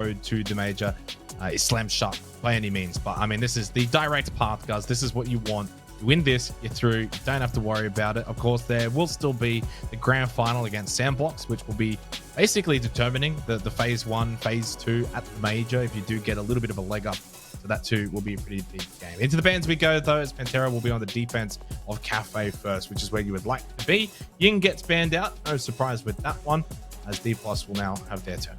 road to the major is slammed shut by any means. But I mean, this is the direct path, guys. This is what you want. You win this, you're through. You don't have to worry about it. Of course, there will still be the grand final against Sandbox, which will be basically determining the phase 1, phase 2 at the major if you do get a little bit of a leg up. So that too will be a pretty big game. Into the bans we go, though, as PANTHERA will be on the defense of Cafe first, which is where you would like to be. Ying gets banned out. No surprise with that one, as Dplus will now have their turn.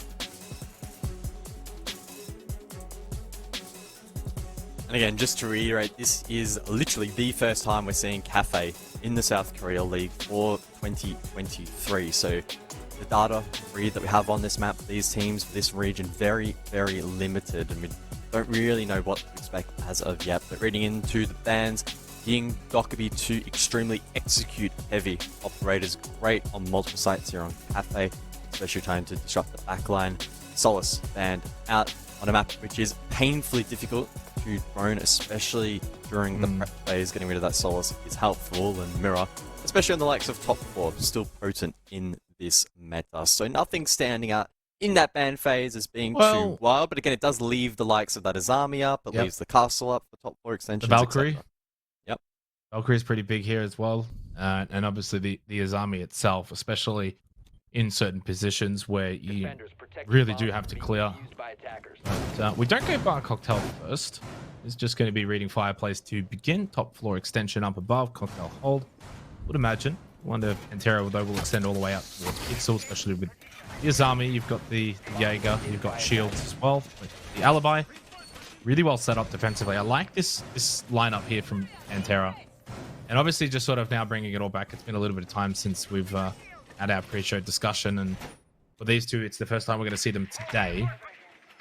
And again, just to reiterate, this is literally the first time we're seeing Cafe in the South Korea League for 2023. So the data read that we have on this map, these teams for this region, very, very limited. And we don't really know what to expect as of yet. But reading into the bans, Ying, Dokkaebi, two extremely execute heavy operators, great on multiple sites here on Cafe, especially trying to disrupt the backline. Solace banned out on a map which is painfully difficult to drone, especially during the prep phase. Getting rid of that Solace is helpful, and Mirror, especially on the likes of top 4, still potent in this meta. So nothing standing out in that ban phase as being too wild, but again, it does leave the likes of that Azami up, it leaves the castle up for top 4 extensions. The Valkyrie. Yep. Valkyrie is pretty big here as well. And obviously the Azami itself, especially in certain positions where you really do have to clear. But, we don't go bar cocktail first. It's just going to be reading fireplace to begin. Top floor extension up above, cocktail hold. Would imagine. Wonder if PANTHERA, though, will extend all the way out towards Pixel, especially with the Azami. You've got the Jaeger, you've got shields as well. With the Alibi, really well set up defensively. I like this lineup here from PANTHERA. And obviously just sort of now bringing it all back. It's been a little bit of time since we've had our pre-show discussion, and for these two, it's the first time we're going to see them today.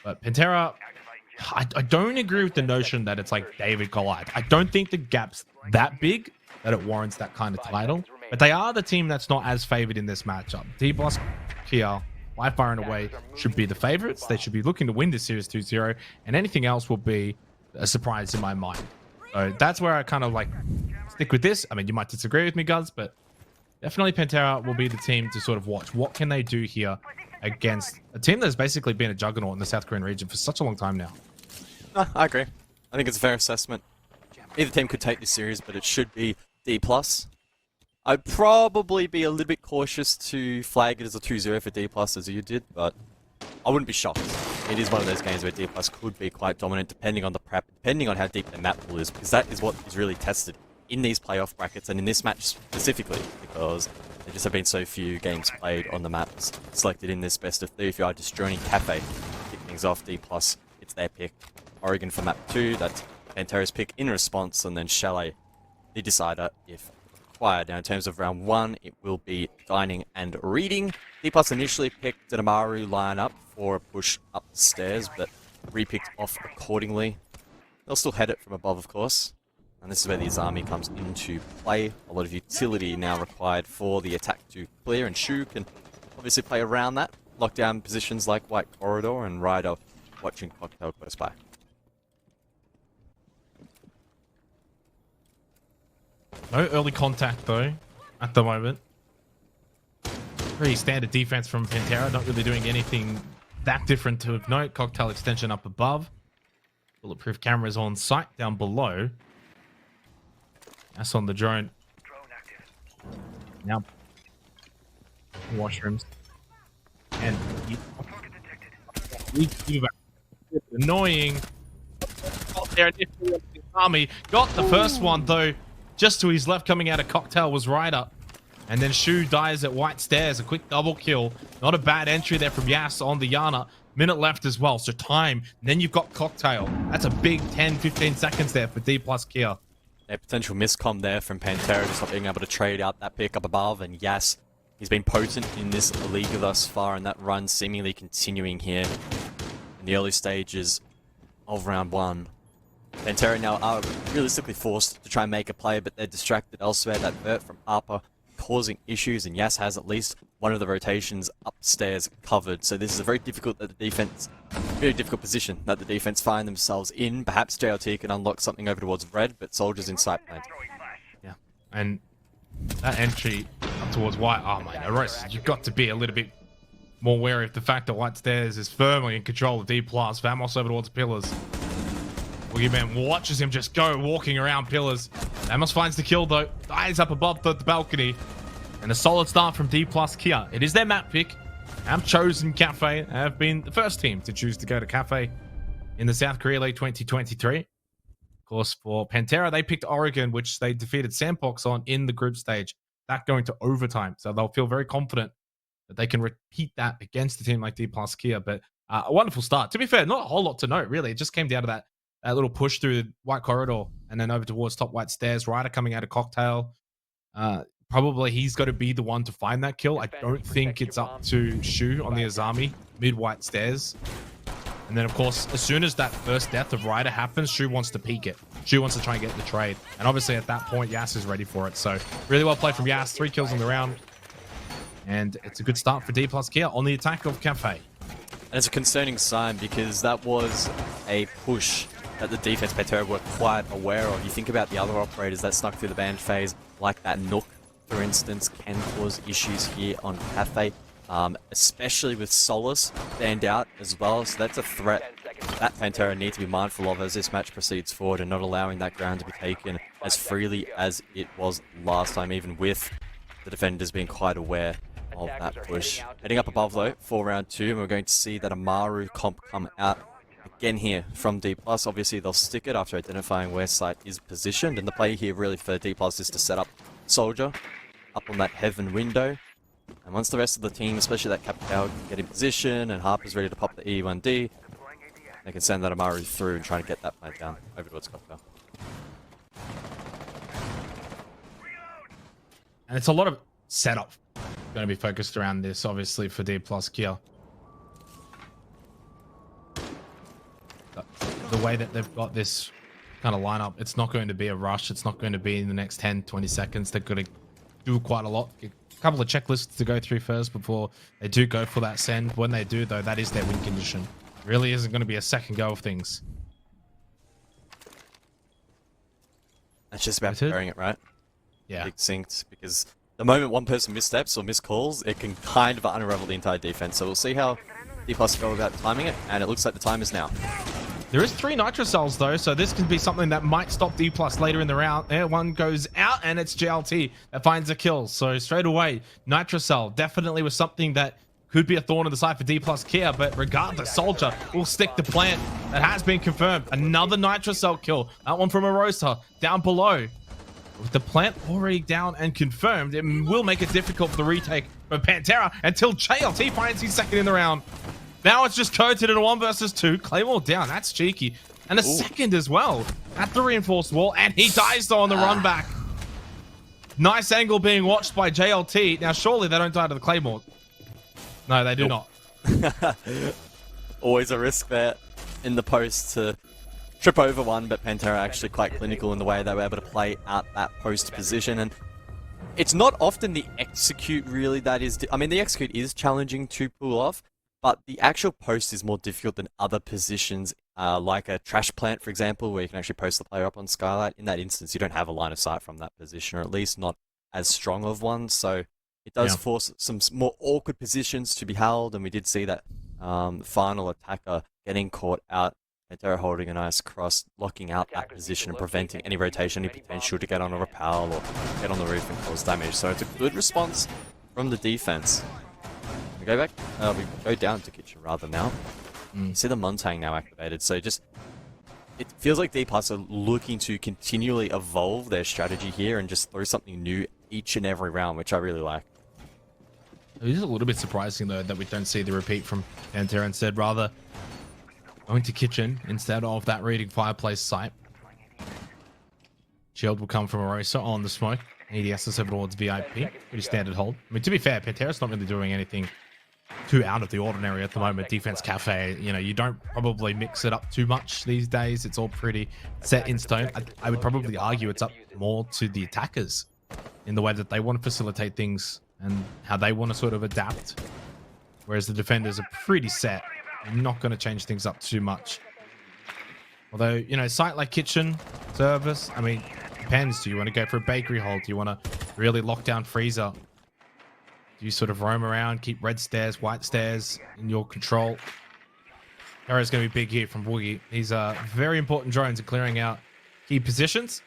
But PANTHERA, I don't agree with the notion that it's like David Goliath. I don't think the gap's that big that it warrants that kind of title. But they are the team that's not as favored in this matchup. Dplus, Kia, by far and away, should be the favorites. They should be looking to win this series 2-0, and anything else will be a surprise in my mind. So that's where I kind of like stick with this. I mean, you might disagree with me, guys, but definitely PANTHERA will be the team to sort of watch. What can they do here against a team that's basically been a juggernaut in the South Korean region for such a long time now? I agree. I think it's a fair assessment. Either team could take this series, but it should be Dplus. I'd probably be a little bit cautious to flag it as a 2-0 for Dplus as you did, but I wouldn't be shocked. It is one of those games where Dplus could be quite dominant depending on the prep, depending on how deep the map pool is, because that is what is really tested in these playoff brackets and in this match specifically, because there just have been so few games played on the maps selected in this best of 3. If you are just joining Cafe, kick things off, Dplus, it's their pick. Oregon for map 2, that's PANTHERA's pick in response, and then Chalet, the decider if required. Now in terms of round 1, it will be dining and reading. Dplus initially picked an Amaru lineup for a push up the stairs, but repicked off accordingly. They'll still head it from above, of course. And this is where the Azami comes into play. A lot of utility now required for the attack to clear, and Shu can obviously play around that. Lock down positions like White Corridor, and Ryder watching Cocktail close by. No early contact, though, at the moment. Pretty standard defense from PANTHERA, not really doing anything that different to note. Cocktail extension up above. Bulletproof cameras on site down below. That's on the drone. Now, washrooms. And annoying. Got there initially. Army got the first one though. Just to his left, coming out of Cocktail was Ryder. And then Shu dies at White Stairs. A quick double kill. Not a bad entry there from Yas on the Yana. Minute left as well. So time. Then you've got Cocktail. That's a big 10-15 seconds there for Dplus Kia. A potential miscom there from PANTHERA, just not being able to trade out that pick up above. And Yas, he's been potent in this league thus far, and that run seemingly continuing here in the early stages of round 1. PANTHERA now are realistically forced to try and make a play, but they're distracted elsewhere. That vert from Harper causing issues, and Yas has at least one of the rotations upstairs covered. So this is a very difficult position that the defense find themselves in. Perhaps JLT can unlock something over towards red, but Soldiers in sight plant. Yeah, and that entry up towards White, oh my God, you've got to be a little bit more wary of the fact that White Stairs is firmly in control of Dplus. Vamos over towards Pillars. Boogeyman watches him just go walking around Pillars. Vamos finds the kill though. Dies up above the balcony. And a solid start from Dplus Kia. It is their map pick. Have chosen Cafe. Have been the first team to choose to go to Cafe in the South Korea League 2023. Of course, for Panthera, they picked Oregon, which they defeated Sandbox on in the group stage. That going to overtime. So they'll feel very confident that they can repeat that against a team like Dplus Kia. But a wonderful start. To be fair, not a whole lot to note, really. It just came down to that little push through the white corridor and then over towards top white stairs. Ryder coming out of Cocktail. Probably he's got to be the one to find that kill. I don't think it's up to Shu on the Azami mid white stairs. And then, of course, as soon as that first death of Ryder happens, Shu wants to peek it. Shu wants to try and get the trade. And obviously at that point, Yas is ready for it. So really well played from Yas. 3 kills on the round. And it's a good start for Dplus Kia on the attack of Cafe. And it's a concerning sign because that was a push that the defense Panthera were quite aware of. You think about the other operators that snuck through the ban phase, like that Nook, for instance, can cause issues here on Cafe, especially with Solace banned out as well. So that's a threat that Panthera need to be mindful of as this match proceeds forward and not allowing that ground to be taken as freely as it was last time, even with the defenders being quite aware of that push. Heading up above though for round 2, and we're going to see that Amaru comp come out again here from Dplus. Obviously they'll stick it after identifying where site is positioned, and the play here really for Dplus is to set up Soldier up on that heaven window. And once the rest of the team, especially that Capital, can get in position and Harper's ready to pop the E1D, they can send that Amaru through and try and get that plant down over towards Cocktail. And it's a lot of setup going to be focused around this, obviously, for Dplus Kia. The way that they've got this kind of lineup, it's not going to be a rush. It's not going to be in the next 10, 20 seconds. They're going to do quite a lot. A couple of checklists to go through first before they do go for that send. When they do, though, that is their win condition. Really isn't going to be a second go of things. It's just about preparing it, right? Yeah. Big synced, because the moment one person missteps or miscalls, it can kind of unravel the entire defense. So we'll see how Dplus go about timing it, and it looks like the time is now. There is 3 Nitro Cells though, so this can be something that might stop Dplus later in the round. There, one goes out, and it's JLT that finds a kill. So straight away, Nitro Cell definitely was something that could be a thorn in the side for Dplus Kia, but regardless, Soldier will stick the plant. That has been confirmed. Another Nitro Cell kill. That one from Arosa down below. With the plant already down and confirmed, it will make it difficult for the retake for Panthera until JLT finds his second in the round. Now it's just coated in a 1 versus 2. Claymore down. That's cheeky. And a second as well at the reinforced wall. And he dies though on the run back. Nice angle being watched by JLT. Now surely they don't die to the Claymore. No, they do not. Always a risk there in the post to trip over one, but Panthera actually quite clinical in the way they were able to play out that post position. And it's not often the execute really that is... I mean, the execute is challenging to pull off, but the actual post is more difficult than other positions, like a trash plant, for example, where you can actually post the player up on Skylight. In that instance, you don't have a line of sight from that position, or at least not as strong of one. So it does force some more awkward positions to be held, and we did see that final attacker getting caught out. Panthera holding a nice cross, locking out that position and preventing any rotation, any potential to get on a rappel or get on the roof and cause damage. So it's a good response from the defense. We go back, we go down to kitchen rather now. See the Montang now activated, so just it feels like Dplus are looking to continually evolve their strategy here and just throw something new each and every round, which I really like. It is a little bit surprising though that we don't see the repeat from Panthera, instead rather going to kitchen instead of that reading fireplace site. Shield will come from Arosa on the smoke. EDS over towards VIP. Pretty standard hold. I mean, to be fair, Panthera's not really doing anything too out of the ordinary at the moment. Defense Cafe, you know, you don't probably mix it up too much these days. It's all pretty set in stone. I would probably argue it's up more to the attackers in the way that they want to facilitate things and how they want to sort of adapt. Whereas the defenders are pretty set. They're not going to change things up too much. Although, you know, site like kitchen, service, I mean, depends. Do you want to go for a bakery hold? Do you want to really lock down freezer? Do you sort of roam around, keep red stairs, white stairs in your control? Terra's going to be big here from Woogie. These are very important drones in clearing out key positions.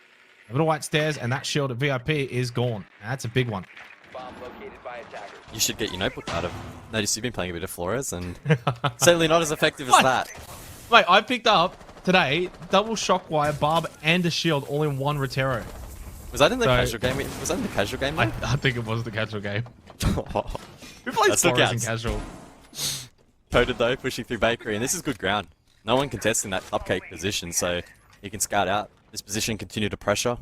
A little white stairs, and that shield at VIP is gone. That's a big one. Bomb located by attackers. You should get your notebook out of. Notice you've been playing a bit of Flores, and certainly not as effective as What? that. Mate, I picked up today double shockwire, barb, and a shield all in one Rotero. Was that in the casual game? Was that in the casual game? I think it was the casual game. Oh, Who plays That's still Flores in counts. casual? Coded though, pushing through bakery, and this is good ground. No one contesting that cupcake position, so he can scout out this position, continue to pressure.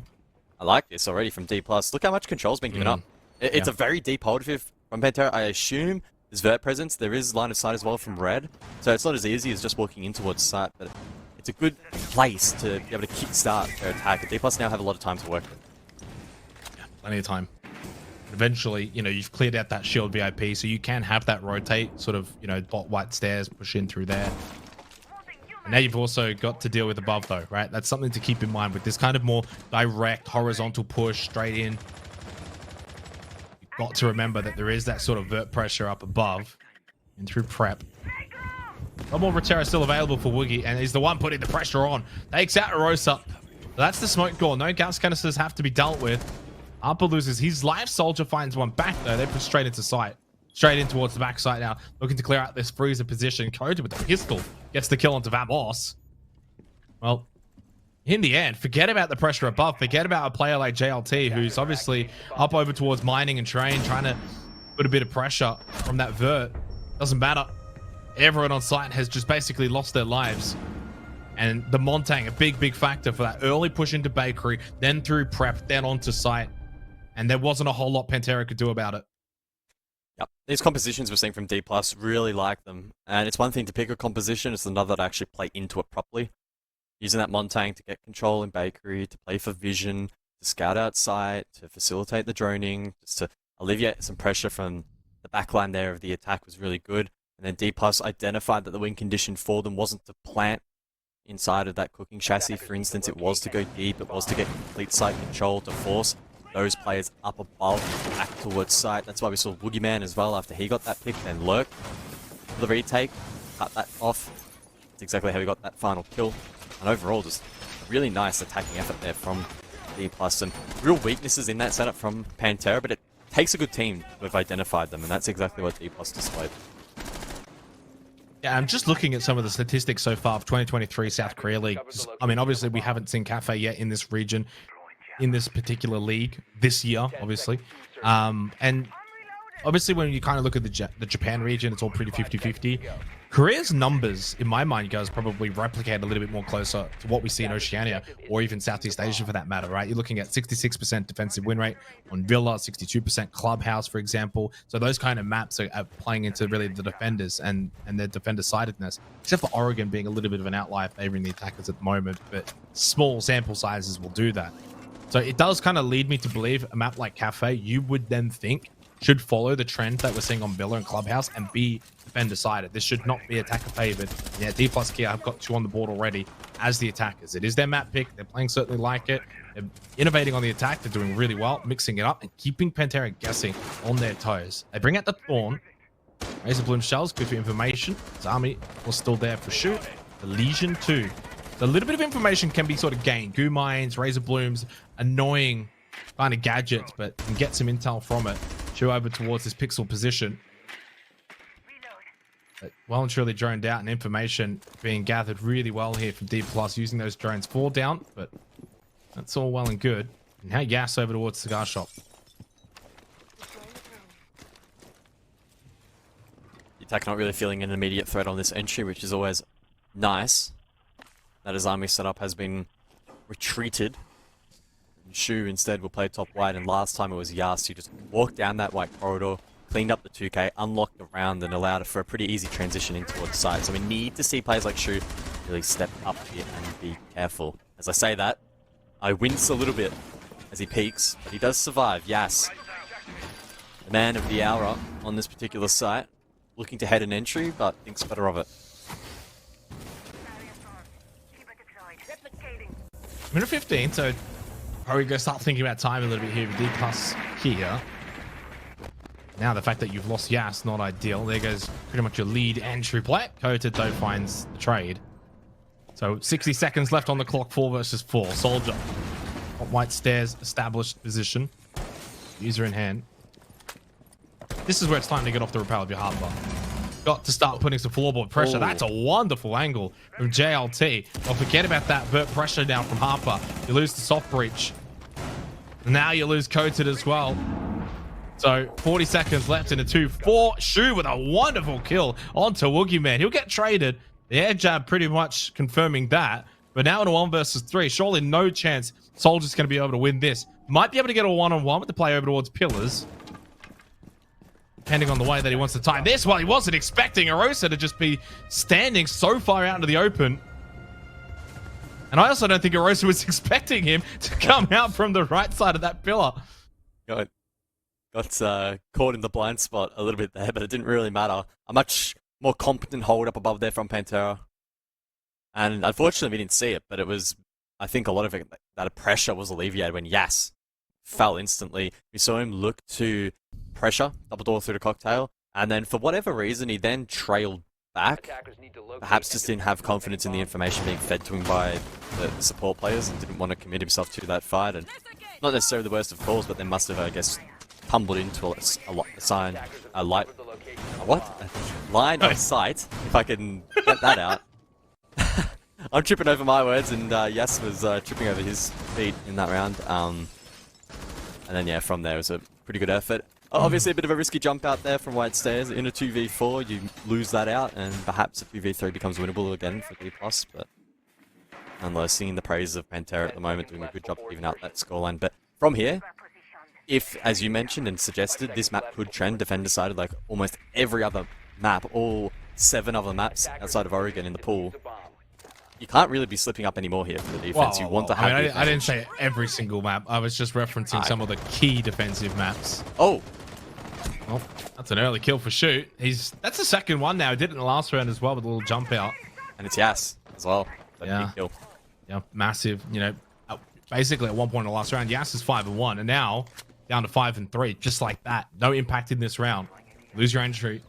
I like this already from Dplus. Look how much control's been given up. It's a very deep hold from PANTHERA. I assume there's vert presence. There is line of sight as well from red, so it's not as easy as just walking in towards sight, but it's a good place to be able to kickstart their attack. Dplus now have a lot of time to work with. Yeah, plenty of time. Eventually, you know, you've cleared out that shield VIP, so you can have that rotate, sort of, you know, dot white stairs, push in through there. And now you've also got to deal with above, though, right? That's something to keep in mind with this kind of more direct horizontal push straight in. You've got to remember that there is that sort of vert pressure up above and through prep. One more Rotero still available for Woogie, and he's the one putting the pressure on. Takes out Arosa. That's the smoke call. No gas canisters have to be dealt with. Arpa loses his life. Soldier finds one back, though. They put straight into sight. Straight in towards the backside now. Looking to clear out this freezer position. Cody with the pistol gets the kill onto Vamos. Well, in the end, forget about the pressure above. Forget about a player like JLT, who's obviously up over towards mining and train, trying to put a bit of pressure from that vert. Doesn't matter. Everyone on site has just basically lost their lives. And the Montang, a big factor for that early push into bakery, then through prep, then onto site. And there wasn't a whole lot PANTHERA could do about it. Yep. These compositions we're seeing from Dplus, really like them. And it's one thing to pick a composition, it's another to actually play into it properly. Using that Montang to get control in bakery, to play for vision, to scout out site, to facilitate the droning, just to alleviate some pressure from the backline there of the attack was really good. And then Dplus identified that the win condition for them wasn't to plant inside of that cooking chassis, for instance. It was to go deep, it was to get complete site control, to force those players up above, back towards site. That's why we saw Woogie Man as well after he got that pick, then Lurk. The retake, cut that off. That's exactly how we got that final kill. And overall, just a really nice attacking effort there from Dplus. Some real weaknesses in that setup from PANTHERA, but it takes a good team to have identified them, and that's exactly what Dplus displayed. Yeah, I'm just looking at some of the statistics so far of 2023 South Korea League. I mean, obviously, we haven't seen Cafe yet in this region, in this particular league this year, obviously. And obviously, when you kind of look at the Japan region, it's all pretty 50-50. Korea's numbers, in my mind, guys, probably replicate a little bit more closer to what we see in Oceania, or even Southeast Asia for that matter, right? You're looking at 66% defensive win rate on Villa, 62% Clubhouse, for example. So those kind of maps are playing into really the defenders and their defender-sidedness, except for Oregon being a little bit of an outlier favoring the attackers at the moment, but small sample sizes will do that. So it does kind of lead me to believe a map like Cafe, you would then think, should follow the trend that we're seeing on Villa and Clubhouse and be defender-sided. This should not be attacker-favored. Yeah, Dplus Kia have got two on the board already as the attackers. It is their map pick. They're playing certainly like it. They're innovating on the attack. They're doing really well, mixing it up and keeping PANTHERA guessing on their toes. They bring out the Thorn. Razor Bloom shells, good for information. His army was still there for shoot. The Legion too. So a little bit of information can be sort of gained. Goo mines, Razor Blooms, annoying kind of gadgets, but you can get some intel from it. Shoot over towards this pixel position. But well and truly droned out, and information being gathered really well here from Dplus, using those drones 4 down, but that's all well and good. And now Yas over towards Cigar Shop. The attack not really feeling an immediate threat on this entry, which is always nice. That his army setup has been retreated. Shu instead will play top white, and last time it was Yas who just walked down that white corridor, cleaned up the 2k, unlocked the round, and allowed it for a pretty easy transition in towards side. So we need to see players like Shu really step up here and be careful. As I say that, I wince a little bit as he peeks, but he does survive. Yas, the man of the hour on this particular site, looking to head an entry, but thinks better of it. Minute 15, so probably go start thinking about time a little bit here with Dplus here. Now the fact that you've lost Yas, not ideal. There goes pretty much your lead entry play. Kota though finds the trade. So 60 seconds left on the clock, 4 versus 4. Soldier. White stairs, established position. User in hand. This is where it's time to get off the rappel of your hard bar. Got to start putting some floorboard pressure. That's a wonderful angle from JLT. Don't forget about that vert pressure now from Harper. You lose the soft breach. Now you lose Coated as well. So 40 seconds left in a 2-4. Shu with a wonderful kill onto Woogie Man. He'll get traded. The air jab pretty much confirming that. But now in a 1 versus 3, surely no chance Soldier's going to be able to win this. Might be able to get a 1-on-1 with the play over towards Pillars. Depending on the way that he wants to time this. Well, he wasn't expecting Arosa to just be standing so far out into the open. And I also don't think Arosa was expecting him to come out from the right side of that pillar. Got caught in the blind spot a little bit there, but it didn't really matter. A much more competent hold up above there from Panthera. And unfortunately, we didn't see it, but it was, I think a lot of it, that pressure was alleviated when Yas fell instantly. We saw him look to pressure, double door through the cocktail, and then for whatever reason, he then trailed back. Perhaps just didn't have confidence in the information being fed to him by the support players and didn't want to commit himself to that fight. And not necessarily the worst of calls, but they must have, I guess, tumbled into line of sight, if I can get that out. I'm tripping over my words, and Yas was tripping over his feet in that round. And then, yeah, from there, it was a pretty good effort. Obviously, a bit of a risky jump out there from White Stairs. In a 2v4, you lose that out, and perhaps a 2v3 becomes winnable again for Dplus, but nonetheless, singing the praise of Panthera at the moment, doing a good job even out that scoreline. But from here, if, as you mentioned and suggested, this map could trend defender-sided like almost every other map, all 7 other maps outside of Oregon in the pool, you can't really be slipping up anymore here for the defense. You want to have. I didn't say every single map. I was just referencing some of the key defensive maps. Oh, that's an early kill for Shoot. That's the second one now. He did it in the last round as well with a little jump out. And it's Yas as well. Yeah. Big kill. Yeah, massive. You know, basically at one point in the last round, Yas is 5-1, and now down to 5-3, just like that. No impact in this round. Lose your entry.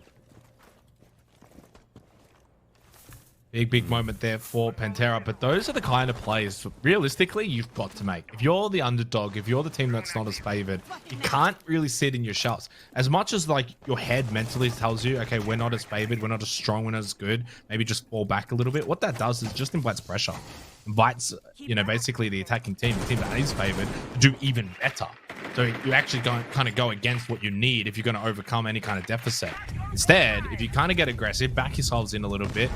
Big moment there for Panthera, but those are the kind of plays, realistically, you've got to make. If you're the underdog, if you're the team that's not as favored, you can't really sit in your shells. As much as like your head mentally tells you, okay, we're not as favored, we're not as strong, we're not as good, maybe just fall back a little bit. What that does is just invites pressure. Invites, you know, basically the attacking team, the team that is favored, to do even better. So you actually kind of go against what you need if you're going to overcome any kind of deficit. Instead, if you kind of get aggressive, back yourselves in a little bit,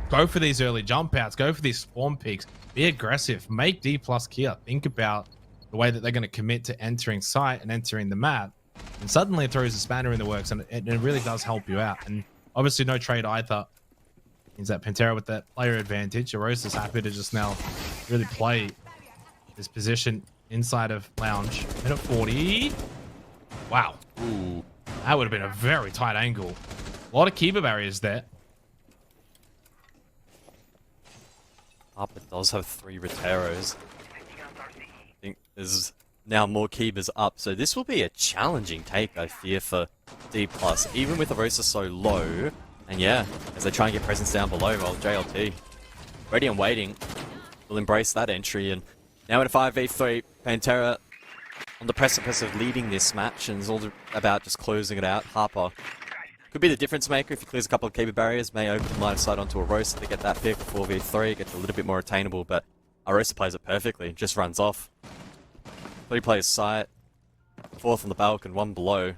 go for these early jump outs, go for these spawn peaks, be aggressive, make Dplus Kia think about the way that they're going to commit to entering site and entering the map, and suddenly it throws a spanner in the works, and it really does help you out. And obviously no trade either means that Panthera with that player advantage. Arosa is happy to just now really play this position inside of Lounge. Minute 40. Wow. Ooh. That would have been a very tight angle. A lot of keeper barriers there. Harper does have 3 Roteros. I think there's now more keepers up, so this will be a challenging take, I fear, for Dplus, even with Arosa so low. And yeah, as they try and get presence down below, well, JLT, ready and waiting, will embrace that entry. And now in a 5v3, Panthera on the precipice of leading this match, and it's all about just closing it out. Harper could be the difference maker if he clears a couple of keeper barriers, may open line of sight onto Arosa to get that pick. 4v3 gets a little bit more attainable, but Arosa plays it perfectly, just runs off. 3 players sight, 4th on the balk and 1 below.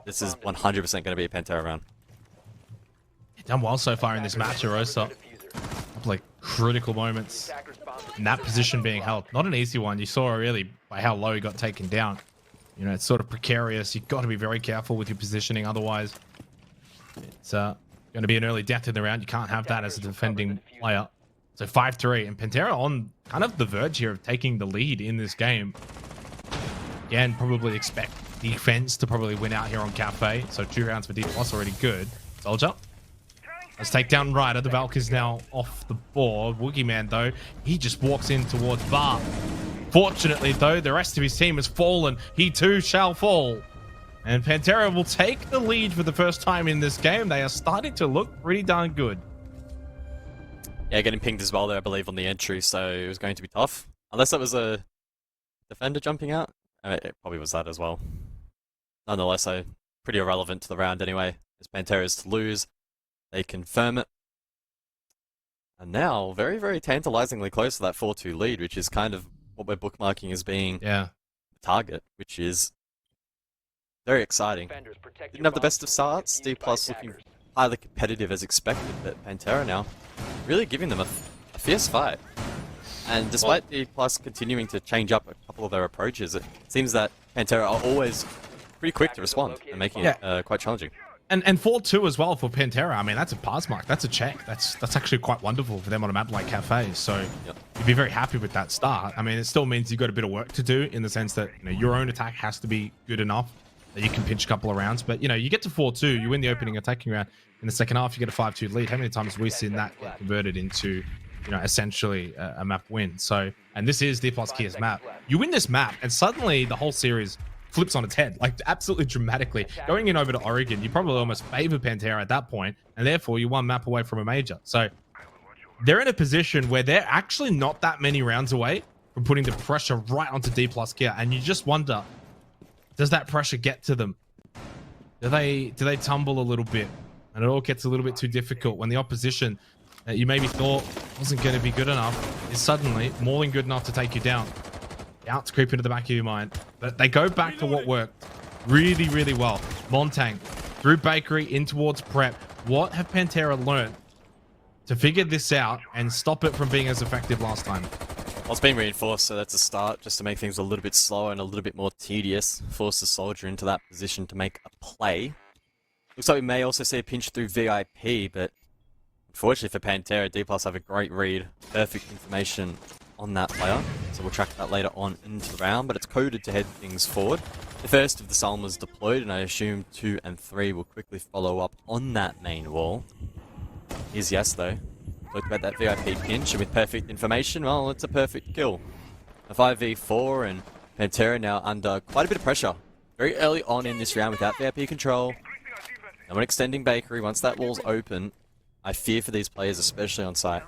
This is 100% going to be a Panthera round. Done well so far in this match, Arosa. Like critical moments in that position being held. Not an easy one. You saw really by how low he got taken down. You know, it's sort of precarious. You've got to be very careful with your positioning. Otherwise, it's going to be an early death in the round. You can't have that as a defending player. So 5-3. And Panthera on kind of the verge here of taking the lead in this game. Again, probably expect defense to probably win out here on Cafe. So 2 rounds for Dplus already good. Soldier. Let's take down Ryder. The Valk is now off the board. Woogie Man, though, he just walks in towards Bar. Fortunately, though, the rest of his team has fallen. He too shall fall. And Pantera will take the lead for the first time in this game. They are starting to look pretty darn good. Yeah, getting pinged as well there, I believe, on the entry, so it was going to be tough. Unless that was a defender jumping out. It probably was that as well. Nonetheless, though, pretty irrelevant to the round anyway. As Pantera is to lose, they confirm it. And now, very, very tantalizingly close to that 4-2 lead, which is kind of what we're bookmarking as being the target, which is very exciting. Didn't have the best of starts, Dplus looking highly competitive as expected, but Panthera now really giving them a fierce fight. And despite Dplus continuing to change up a couple of their approaches, it seems that Panthera are always pretty quick to respond and making it quite challenging. And 4-2 as well for Pantera. I mean, that's a pass mark. That's a check. That's actually quite wonderful for them on a map like Cafe. So you'd be very happy with that start. I mean, it still means you've got a bit of work to do in the sense that your own attack has to be good enough that you can pinch a couple of rounds. But you get to 4-2, you win the opening attacking round. In the second half, you get a 5-2 lead. How many times have we seen that get converted into essentially a map win? So, and this is Dplus Kia's map. You win this map, and suddenly the whole series flips on its head, like absolutely dramatically. Going in over to Oregon, you probably almost favor Pantera at that point, and therefore you're one map away from a major. So they're in a position where they're actually not that many rounds away from putting the pressure right onto Dplus Kia, and you just wonder, does that pressure get to them? Do they tumble a little bit? And it all gets a little bit too difficult when the opposition that you maybe thought wasn't going to be good enough is suddenly more than good enough to take you down. Doubts creep into the back of your mind. But they go back to what worked really, really well. Montang through Bakery in towards Prep. What have Pantera learned to figure this out and stop it from being as effective last time? Well, it's been reinforced, so that's a start, just to make things a little bit slower and a little bit more tedious. Force the soldier into that position to make a play. Looks like we may also see a pinch through VIP, but unfortunately for Pantera, Dplus have a great read. Perfect information on that player, so we'll track that later on into the round, but it's coded to head things forward. The first of the Salmas deployed, and I assume 2 and 3 will quickly follow up on that main wall. Here's Yes, though. Talked about that VIP pinch, and with perfect information, well, it's a perfect kill. A 5v4, and Pantera now under quite a bit of pressure. Very early on in this round without VIP control. And when extending Bakery, once that wall's open, I fear for these players, especially on site.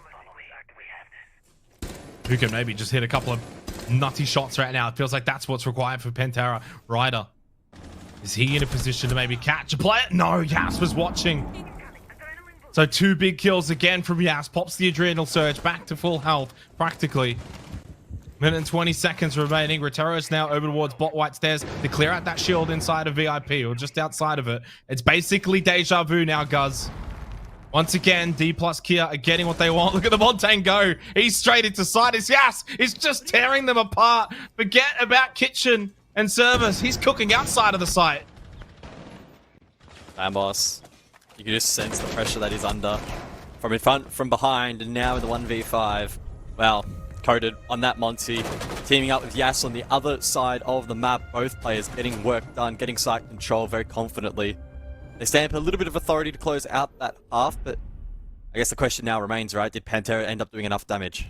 Who can maybe just hit a couple of nutty shots right now? It feels like that's what's required for Pantera. Ryder, is he in a position to maybe catch a player? No, Yas was watching. So 2 big kills again from Yas. Pops the adrenal surge back to full health, practically. Minute and 20 seconds remaining. Rotero is now over towards bot white stairs to clear out that shield inside of VIP, or just outside of it. It's basically deja vu now, Guz. Once again, Dplus Kia are getting what they want. Look at the Montang go. He's straight into side. It's Yas. He's just tearing them apart. Forget about kitchen and service. He's cooking outside of the site. Boss. You can just sense the pressure that he's under. From in front, from behind, and now in the 1v5. Well, coded on that Monty. Teaming up with Yas on the other side of the map. Both players getting work done, getting site control very confidently. They stamp a little bit of authority to close out that half, but I guess the question now remains, right? Did Pantera end up doing enough damage?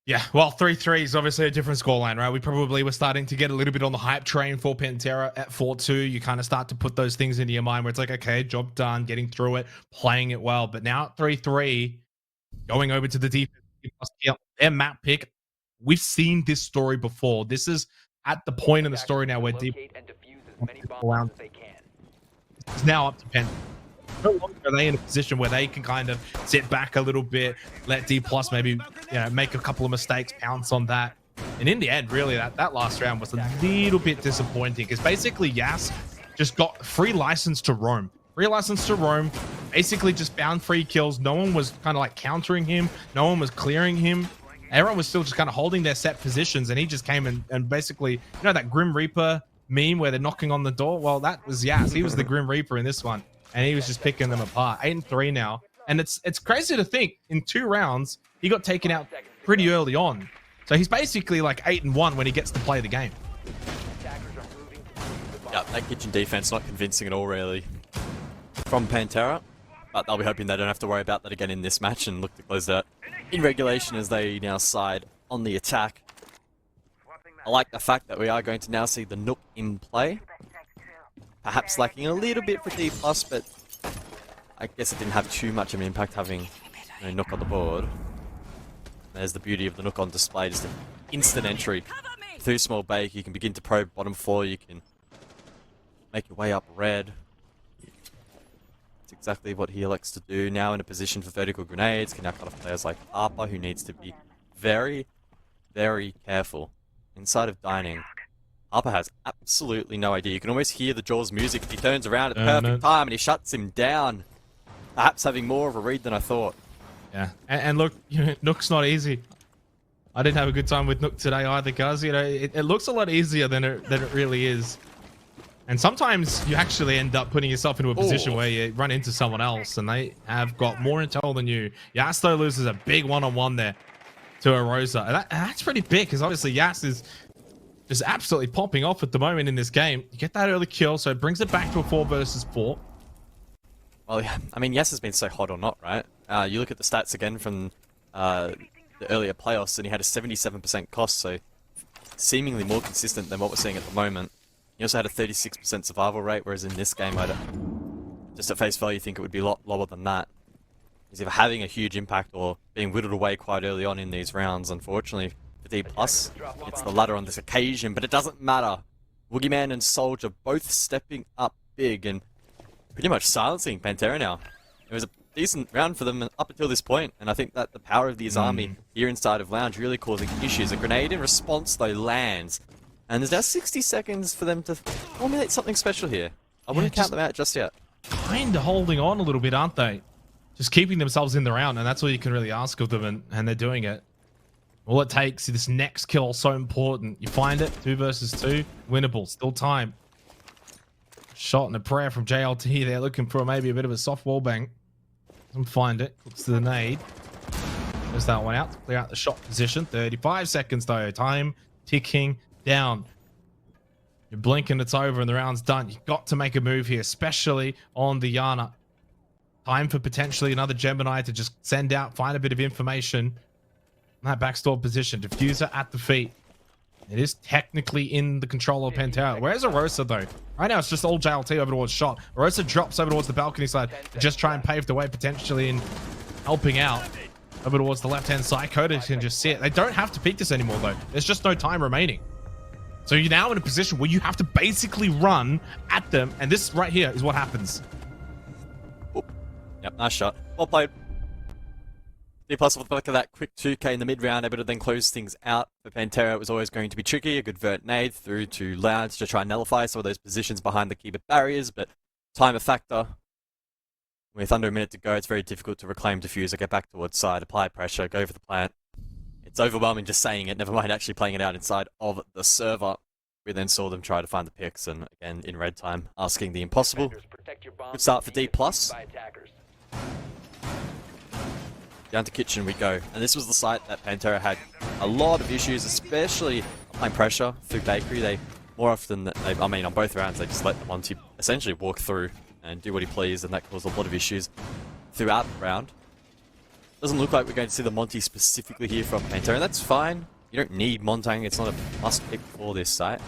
Yeah, well, 3-3 is obviously a different scoreline, right? We probably were starting to get a little bit on the hype train for Pantera at 4-2. You kind of start to put those things into your mind where it's like, okay, job done, getting through it, playing it well. But now at 3-3, going over to the defense, their map pick, we've seen this story before. This is at the point in the story now where Deep is now up to Pen. No longer are they in a position where they can kind of sit back a little bit, let Dplus maybe make a couple of mistakes, pounce on that. And in the end, really, that last round was a little bit disappointing because basically Yas just got free license to roam. Free license to roam, basically just found free kills. No one was kind of like countering him. No one was clearing him. Everyone was still just kind of holding their set positions, and he just came and basically, that Grim Reaper meme where they're knocking on the door? Well, that was Yas. He was the Grim Reaper in this one, and he was just picking them apart. 8-3 now. And it's crazy to think in 2 rounds, he got taken out pretty early on. So he's basically like 8-1 when he gets to play the game. Yeah, that kitchen defense not convincing at all, really, from Pantera. But they'll be hoping they don't have to worry about that again in this match and look to close that in regulation as they now side on the attack. I like the fact that we are going to now see the Nook in play. perhaps lacking a little bit for Dplus, but I guess it didn't have too much of an impact having Nook on the board. There's the beauty of the Nook on display, just an instant entry. Through small bake, you can begin to probe bottom floor, you can make your way up red. It's exactly what he elects to do. Now in a position for vertical grenades, can now cut off players like Harper, who needs to be very, very careful. Inside of dining, Harper has absolutely no idea. You can almost hear the Jaws music as he turns around at the perfect time and he shuts him down. Perhaps having more of a read than I thought. Yeah, and look, Nook's not easy. I didn't have a good time with Nook today either, guys. It looks a lot easier than it really is. And sometimes you actually end up putting yourself into a position where you run into someone else and they have got more intel than you. Yas though loses a big one-on-one there to Arosa. And that's pretty big because obviously Yas is just absolutely popping off at the moment in this game. You get that early kill, so it brings it back to a 4 versus 4. Well, yeah, I mean, Yas has been so hot or not, right? You look at the stats again from the earlier playoffs and he had a 77% cost, so seemingly more consistent than what we're seeing at the moment. He also had a 36% survival rate, whereas in this game, just at face value, you think it would be a lot lower than that. He's either having a huge impact or being whittled away quite early on in these rounds. Unfortunately for Dplus, it's the latter on this occasion, but it doesn't matter. Woogieman and Soldier both stepping up big and pretty much silencing Panthera now. It was a decent round for them up until this point, and I think that the power of the Izami here inside of Lounge really causing issues. A grenade in response, though, lands. And there's now 60 seconds for them to formulate something special here. I wouldn't count them out just yet. Kind of holding on a little bit, aren't they? Just keeping themselves in the round, and that's all you can really ask of them, and they're doing it. All it takes is this next kill, so important. You find it, 2 versus 2, winnable, still time. Shot and a prayer from JLT. They're looking for maybe a bit of a soft wall bang. Doesn't find it. Looks to the nade. There's that one out to clear out the shot position. 35 seconds though. Time ticking down. You're blinking, it's over, and the round's done. You've got to make a move here, especially on the Yana. Time for potentially another Gemini to just send out, find a bit of information. That backstore position. Diffuser at the feet. It is technically in the control of Panthera. Where's Arosa, though? Right now, it's just all JLT over towards shot. Arosa drops over towards the balcony side to just try and pave the way, potentially in helping out over towards the left-hand side. Coda can just see it. They don't have to peek this anymore, though. There's just no time remaining. So you're now in a position where you have to basically run at them, and this right here is what happens. Oop. Yep, nice shot. Well played. Dplus off the back of that quick 2k in the mid-round, able to then close things out. For Panthera, it was always going to be tricky. A good vert nade through to Lounge to try and nullify some of those positions behind the keyword barriers, but time a factor. With under a minute to go, it's very difficult to reclaim Diffuser, get back towards side, apply pressure, go for the plant. It's overwhelming just saying it, never mind actually playing it out inside of the server. We then saw them try to find the picks, and again, in red time, asking the impossible. Good start for Dplus. Down to kitchen we go, and this was the site that Panthera had a lot of issues, especially applying pressure through bakery. They more often than I mean on both rounds they just let the Monty essentially walk through and do what he pleased, and that caused a lot of issues throughout the round. Doesn't look like we're going to see the Monty specifically here from Panthera, and that's fine. You don't need Montang, it's not a must pick for this site.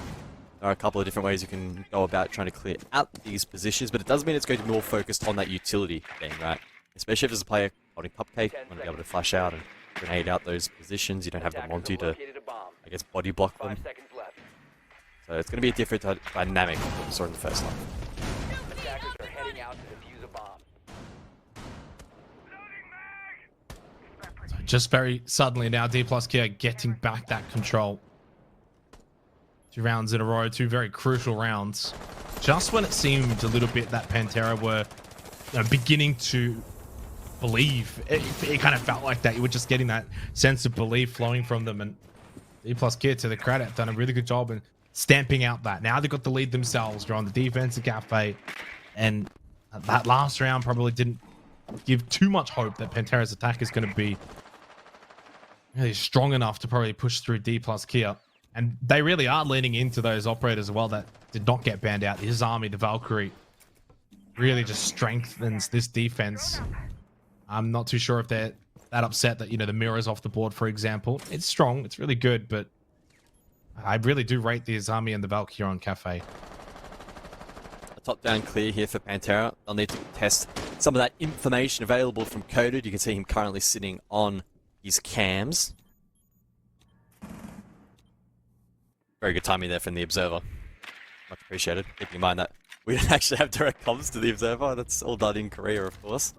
There are a couple of different ways you can go about trying to clear out these positions, but it does mean it's going to be more focused on that utility game, right? Especially if there's a player holding Cupcake, you want to be able to flash out and grenade out those positions. You don't have the Monty to, I guess, body block them. So it's going to be a different dynamic than what we saw in the first half. Attackers are heading out to defuse a bomb. So just very suddenly now, Dplus Kia getting back that control. 2 rounds in a row, 2 very crucial rounds. Just when it seemed a little bit that Panthera were beginning to believe, it kind of felt like that. You were just getting that sense of belief flowing from them, and Dplus Kia, to the credit, done a really good job in stamping out that. Now they've got the lead themselves. They're on the defensive cafe, and that last round probably didn't give too much hope that Panthera's attack is going to be really strong enough to probably push through Dplus Kia. And they really are leaning into those operators as well that did not get banned out. His army, the Valkyrie, really just strengthens this defense. I'm not too sure if they're that upset that, the mirror's off the board, for example. It's strong, it's really good, but I really do rate the Izami and the Valkyrie on Cafe. I top-down clear here for Panthera. They'll need to test some of that information available from Coded. You can see him currently sitting on his cams. Very good timing there from the Observer. Much appreciated. Keeping in mind that we don't actually have direct comms to the Observer. That's all done in Korea, of course.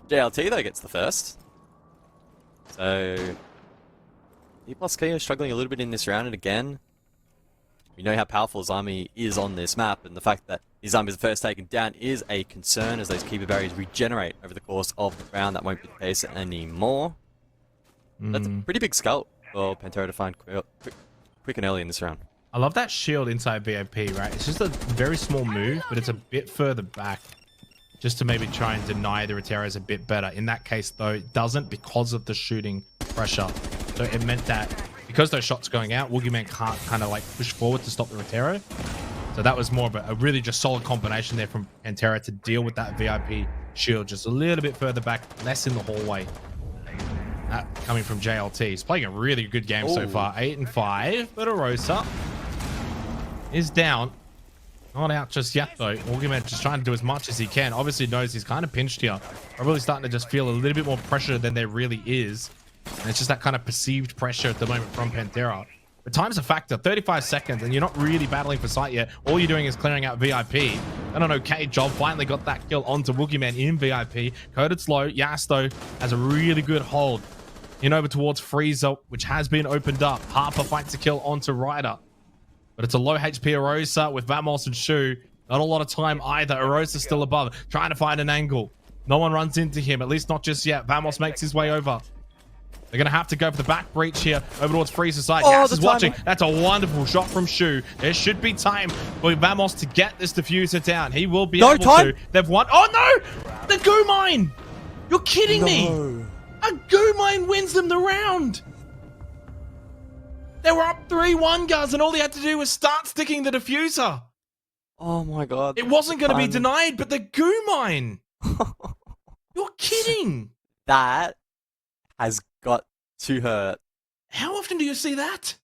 JLT, though, gets the first. So, Dplus Kia struggling a little bit in this round, and again, we know how powerful Zami is on this map, and the fact that Zami is the first taken down is a concern as those keeper barriers regenerate over the course of the round. That won't be the case anymore. That's a pretty big scout for Panthera to find quick and early in this round. I love that shield inside VIP, right? It's just a very small move, but it's a bit further back just to maybe try and deny the Roteros a bit better. In that case, though, it doesn't because of the shooting pressure. So it meant that because those shots going out, Woogieman can't kind of like push forward to stop the Rotero. So that was more of a really just solid combination there from Panthera to deal with that VIP shield just a little bit further back, less in the hallway. That coming from JLT. He's playing a really good game so far. 8 and 5, but Arosa is down. Not out just yet, though. Woogieman just trying to do as much as he can. Obviously knows he's kind of pinched here. Probably starting to just feel a little bit more pressure than there really is. And it's just that kind of perceived pressure at the moment from Panthera. But time's a factor. 35 seconds, and you're not really battling for sight yet. All you're doing is clearing out VIP. Done an okay job. Finally got that kill onto Woogieman in VIP. Coded slow. Yasto has a really good hold in over towards Freezer, which has been opened up. Harper fights a kill onto Ryder. But it's a low HP Arosa with Vamos and Shu. Not a lot of time either. Arosa's still above, trying to find an angle. No one runs into him, at least not just yet. Vamos makes his way over. They're going to have to go for the back breach here over towards Freezer's side. Gas is watching. That's a wonderful shot from Shu. There should be time for Vamos to get this diffuser down. He will be able to. They've won. Oh, no! The goo mine! You're kidding me! A goo mine wins them the round! They were up 3-1, guys, and all they had to do was start sticking the diffuser. Oh my god. It wasn't going to be denied, but the goo mine. You're kidding. That has got to hurt. How often do you see that?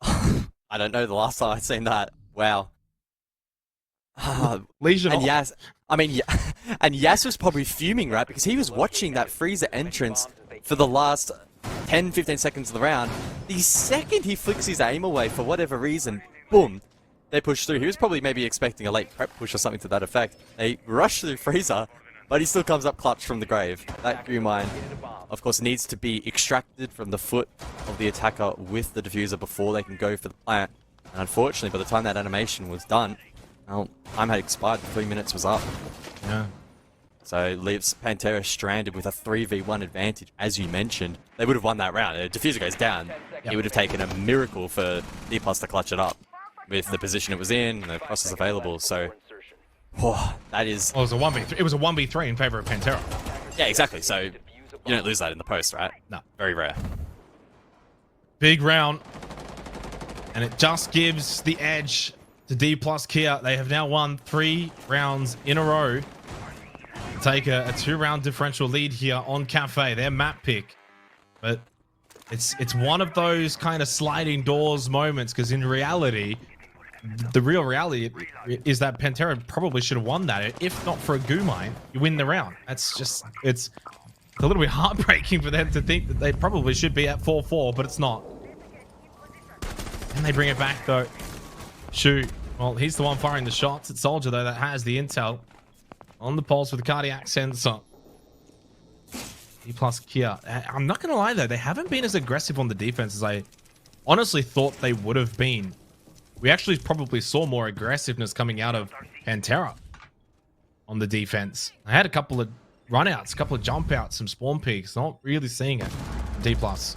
I don't know the last time I'd seen that. Wow. Legion. And Yas, I mean, and Yas was probably fuming, right? Because he was watching that freezer entrance for the last 10-15 seconds of the round. The second he flicks his aim away for whatever reason, boom, they push through. He was probably maybe expecting a late prep push or something to that effect. They rush through freezer, but he still comes up clutch from the grave. That goo mine, of course, needs to be extracted from the foot of the attacker with the diffuser before they can go for the plant. And unfortunately, by the time that animation was done, well, time had expired, the 3 minutes was up. Yeah. So it leaves Panthera stranded with a 3v1 advantage, as you mentioned. They would have won that round. The diffuser goes down. It would have taken a miracle for Dplus to clutch it up with the position it was in, and the crosses available. So, that is... Well, it was a 1v3 in favor of Panthera. Yeah, exactly. So you don't lose that in the post, right? No. Very rare. Big round. And it just gives the edge to Dplus Kia. They have now won 3 rounds in a row. Take a 2-round differential lead here on Cafe, their map pick. But it's one of those kind of sliding doors moments, because in reality, the real reality is that Panthera probably should have won that. If not for a goo mine, you win the round. That's just, it's a little bit heartbreaking for them to think that they probably should be at 4-4, but it's not. And they bring it back though. Shoot. Well, he's the one firing the shots. It's Soldier though that has the intel. On the pulse with the cardiac sensor. Dplus Kia. I'm not going to lie, though. They haven't been as aggressive on the defense as I honestly thought they would have been. We actually probably saw more aggressiveness coming out of Panthera on the defense. I had a couple of runouts, a couple of jump outs, some spawn peaks. Not really seeing it. Dplus.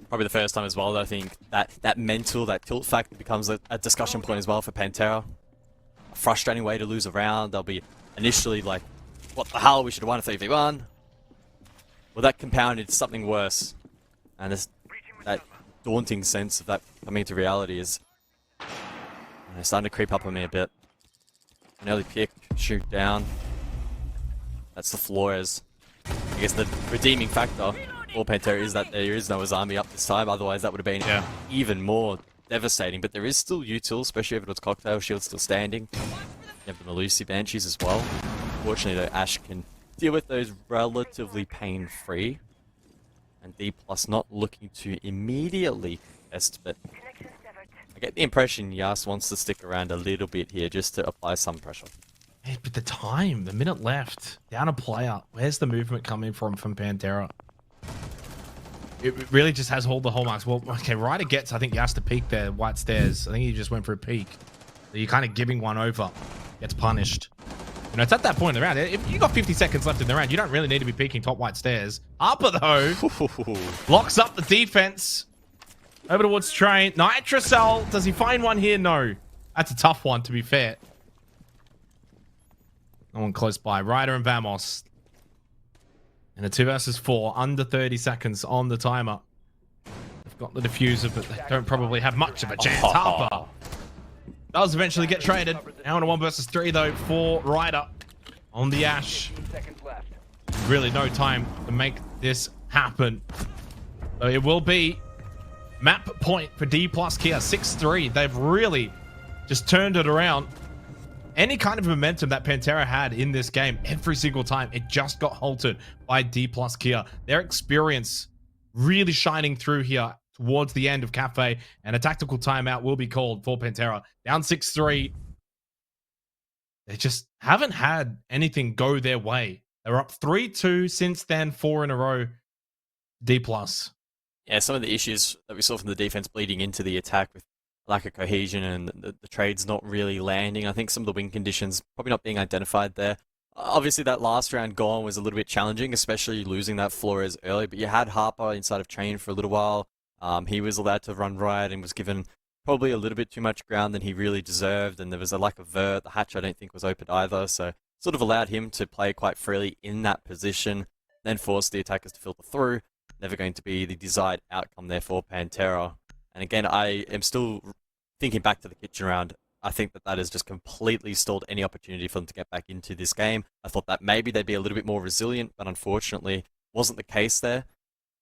Probably the first time as well that I think that mental, that tilt factor becomes a discussion point as well for Panthera. Frustrating way to lose a round. They'll be initially like, what the hell, we should have won a 3v1. Well, that compounded to something worse. And that daunting sense of that coming to reality is starting to creep up on me a bit. An early pick, shoot down. That's the Flores. I guess the redeeming factor for Panthera is that there is no Azami up this time. Otherwise, that would have been even more devastating, but there is still util, especially if it's cocktail shield still standing. You have the Melusi Banshees as well. Fortunately, though, Ash can deal with those relatively pain-free. And Dplus not looking to immediately contest, but I get the impression Yas wants to stick around a little bit here just to apply some pressure. Hey, but the minute left, down a player. Where's the movement coming from PANTHERA? It really just has all the hallmarks. Well, okay, Ryder gets, I think, Yas to peek there, white stairs. I think he just went for a peek. So you're kind of giving one over. Gets punished. You know, it's at that point in the round. If you got 50 seconds left in the round, you don't really need to be peeking top white stairs. Harper, though, locks up the defense. Over towards Train. Nitrocell. Does he find one here? No. That's a tough one, to be fair. No one close by. Ryder and Vamos. And a 2 versus 4. Under 30 seconds on the timer. They've got the diffuser, but they don't probably have much of a chance. Harper does eventually get traded. Now in a 1 versus 3, though, for Ryder on the Ash. Really no time to make this happen. So it will be map point for Dplus Kia. 6-3. They've really just turned it around. Any kind of momentum that PANTHERA had in this game, every single time, it just got halted by Dplus Kia. Their experience really shining through here towards the end of Cafe, and a tactical timeout will be called for PANTHERA. Down 6-3. They just haven't had anything go their way. They were up 3-2 since then, 4 in a row. Dplus. Yeah, some of the issues that we saw from the defense bleeding into the attack with lack of cohesion and the trades not really landing. I think some of the win conditions probably not being identified there. Obviously, that last round gone was a little bit challenging, especially losing that Flores early, but you had Harper inside of Train for a little while. He was allowed to run riot and was given probably a little bit too much ground than he really deserved, and there was a lack of vert. The hatch I don't think was opened either, so sort of allowed him to play quite freely in that position, then forced the attackers to filter through. Never going to be the desired outcome there for PANTHERA. And again, I am still thinking back to the kitchen round. I think that has just completely stalled any opportunity for them to get back into this game. I thought that maybe they'd be a little bit more resilient, but unfortunately wasn't the case there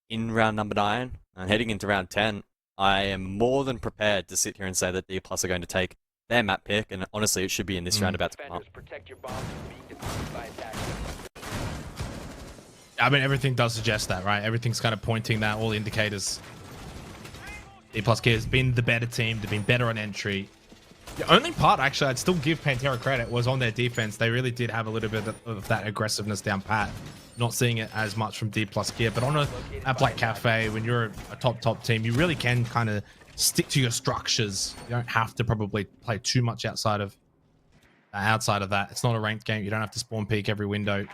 in round number 9. And heading into round 10, I am more than prepared to sit here and say that Dplus are going to take their map pick, and honestly, it should be in this round about to come up. I mean, everything does suggest that, right? Everything's kind of pointing that, all indicators. Dplus Kia has been the better team. They've been better on entry. The only part, actually, I'd still give PANTHERA credit was on their defense. They really did have a little bit of that aggressiveness down pat. Not seeing it as much from Dplus Kia, but on a app like Cafe, when you're a top team, you really can kind of stick to your structures. You don't have to probably play too much outside of that. It's not a ranked game. You don't have to spawn peek every window.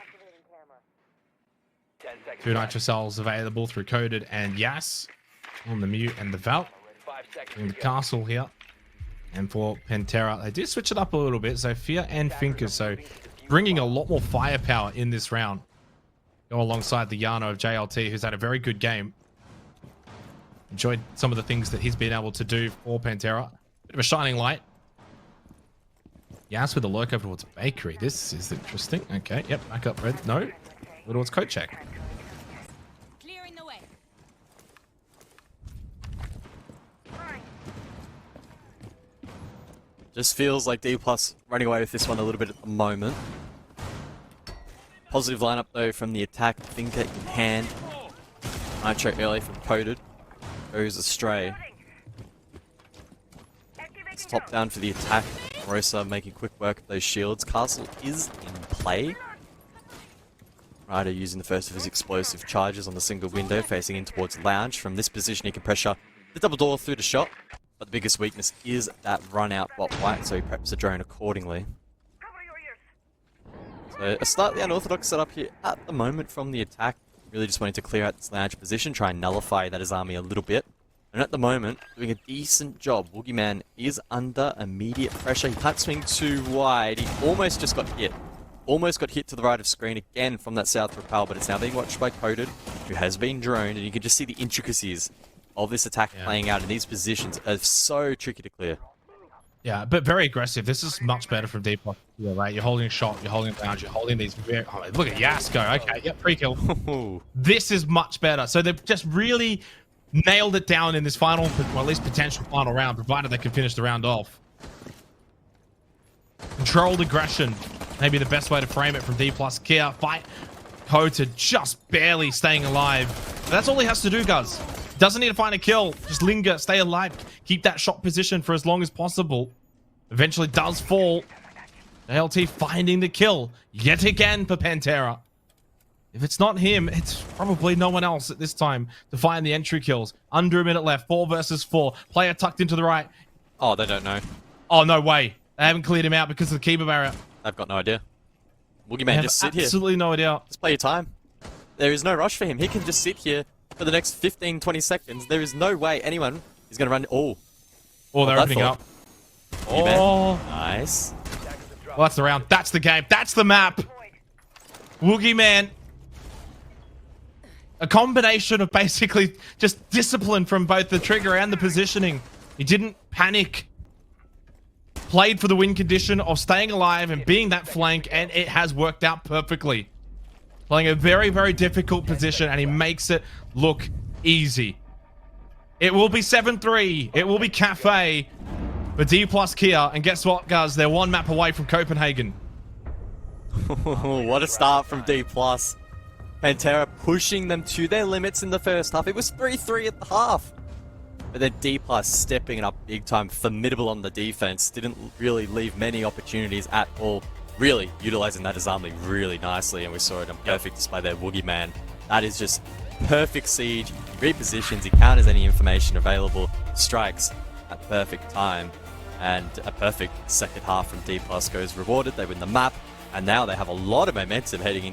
2 nitro cells available through Coded and Yas on the mute and the Val in the castle here. And for PANTHERA, they did switch it up a little bit. So Fear and Finker, so bringing a lot more firepower in this round. Go alongside the Yano of JLT, who's had a very good game. Enjoyed some of the things that he's been able to do for PANTHERA. Bit of a shining light. Yas with a lurk over towards Bakery. This is interesting. Okay, yep, back up red. No, towards coat check. Clearing the way. Just feels like Dplus running away with this one a little bit at the moment. Positive lineup though from the attack. Finker in hand. Nitro early from Coded. Goes astray. It's top down for the attack. Rosa making quick work of those shields. Castle is in play. Ryder using the first of his explosive charges on the single window, facing in towards Lounge. From this position he can pressure the double door through the shot. But the biggest weakness is that run out bot white, so he preps the drone accordingly. So a slightly unorthodox setup here at the moment from the attack. Really just wanting to clear out this Lounge position, try and nullify that his army a little bit. And at the moment, doing a decent job. Woogieman is under immediate pressure. He can't swing too wide. He almost just got hit. Almost got hit to the right of screen again from that south rappel, but it's now being watched by Coded, who has been droned, and you can just see the intricacies of this attack playing out in these positions are so tricky to clear. Yeah, but very aggressive. This is much better from Dplus. Yeah, right. You're holding a shot, you're holding a lounge, you're holding these very... Oh, look at Yas go. Okay, yep, pre-kill. This is much better. So they've just really nailed it down in this final, or at least potential final round, provided they can finish the round off. Controlled aggression, maybe the best way to frame it from Dplus. Kia fight Kota just barely staying alive. That's all he has to do, guys. Doesn't need to find a kill. Just linger, stay alive, keep that shot position for as long as possible. Eventually does fall. ALT finding the kill yet again for PANTHERA. If it's not him, it's probably no one else at this time to find the entry kills. Under a minute left, 4 versus 4. Player tucked into the right. Oh, they don't know. Oh, no way. They haven't cleared him out because of the keeper barrier. I've got no idea. Boogeyman, just sit here. Absolutely no idea. Just play your time. There is no rush for him. He can just sit here for the next 15, 20 seconds. There is no way anyone is going to run. Oh. Oh, they're opening up. Oh. Nice. Well, that's the round. That's the game. That's the map. Boogeyman. A combination of basically just discipline from both the trigger and the positioning. He didn't panic. Played for the win condition of staying alive and being that flank, and it has worked out perfectly. Playing a very, very difficult position, and he makes it look easy. It will be 7-3. It will be Cafe for Dplus Kia, and guess what, guys? They're 1 map away from Copenhagen. What a start from Dplus. PANTHERA pushing them to their limits in the first half. It was 3-3 at the half. But then Dplus stepping it up big time, formidable on the defense. Didn't really leave many opportunities at all. Really utilizing that Azami really nicely, and we saw it on perfect display there. Boogeyman. That is just perfect siege. He repositions, he counters any information available, strikes at perfect time, and a perfect second half from Dplus goes rewarded. They win the map, and now they have a lot of momentum heading into